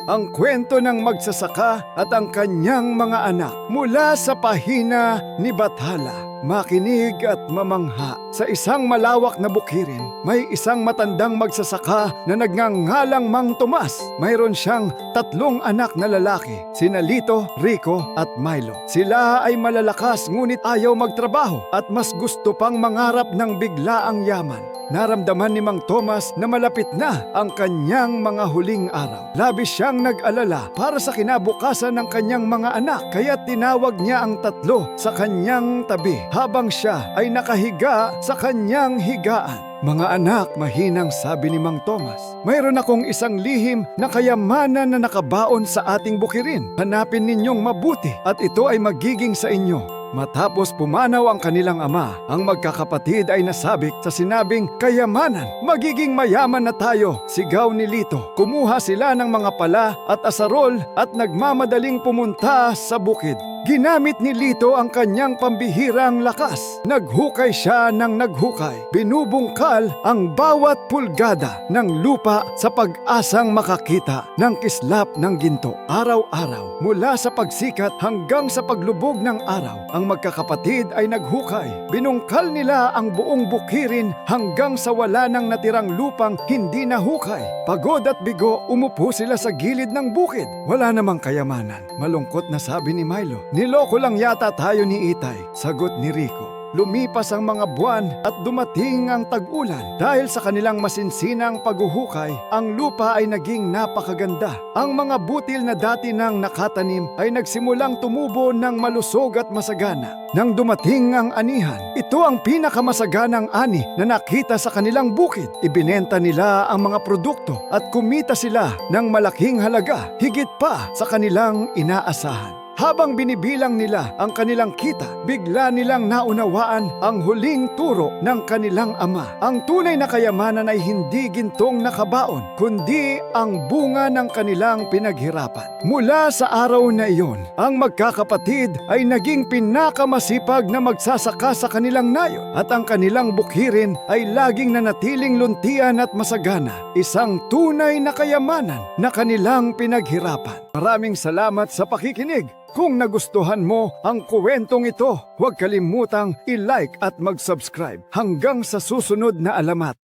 ang kwento ng magsasaka at ang kanyang mga anak mula sa pahina ni Bathala. Makinig at mamangha. Sa isang malawak na bukirin, may isang matandang magsasaka na nagngangalang Mang Tomas. Mayroon siyang 3 anak na lalaki, sina Lito, Rico at Milo. Sila ay malalakas ngunit ayaw magtrabaho at mas gusto pang mangarap ng biglaang yaman. Naramdaman ni Mang Tomas na malapit na ang kanyang mga huling araw. Labis siyang nag-alala para sa kinabukasan ng kanyang mga anak, kaya tinawag niya ang 3 sa kanyang tabi habang siya ay nakahiga sa kanyang higaan. Mga anak, mahinang sabi ni Mang Tomas, mayroon akong isang lihim na kayamanan na nakabaon sa ating bukirin. Hanapin ninyong mabuti at ito ay magiging sa inyo. Matapos pumanaw ang kanilang ama, ang magkakapatid ay nasabik sa sinabing kayamanan. Magiging mayaman na tayo, sigaw ni Lito. Kumuha sila ng mga pala at asarol at nagmamadaling pumunta sa bukid. Ginamit ni Lito ang kanyang pambihirang lakas. Naghukay siya ng naghukay. Binubungkal ang bawat pulgada ng lupa sa pag-asang makakita ng kislap ng ginto. Araw-araw, mula sa pagsikat hanggang sa paglubog ng araw, ang magkakapatid ay naghukay. Binungkal nila ang buong bukirin hanggang sa wala nang natirang lupang hindi nahukay. Pagod at bigo, umupo sila sa gilid ng bukid. Wala namang kayamanan. Malungkot na sabi ni Milo. Niloko lang yata tayo ni Itay, sagot ni Rico. Lumipas ang mga buwan at dumating ang tag-ulan. Dahil sa kanilang masinsinang paghuhukay, ang lupa ay naging napakaganda. Ang mga butil na dati nang nakatanim ay nagsimulang tumubo ng malusog at masagana. Nang dumating ang anihan, ito ang pinakamasaganang ani na nakita sa kanilang bukid. Ibinenta nila ang mga produkto at kumita sila ng malaking halaga, higit pa sa kanilang inaasahan. Habang binibilang nila ang kanilang kita, bigla nilang naunawaan ang huling turo ng kanilang ama. Ang tunay na kayamanan ay hindi gintong nakabaon, kundi ang bunga ng kanilang pinaghirapan. Mula sa araw na iyon, ang magkakapatid ay naging pinakamasipag na magsasaka sa kanilang nayon at ang kanilang bukirin ay laging nanatiling luntian at masagana. Isang tunay na kayamanan na kanilang pinaghirapan. Maraming salamat sa pakikinig. Kung nagustuhan mo ang kwentong ito, huwag kalimutang i-like at mag-subscribe. Hanggang sa susunod na alamat.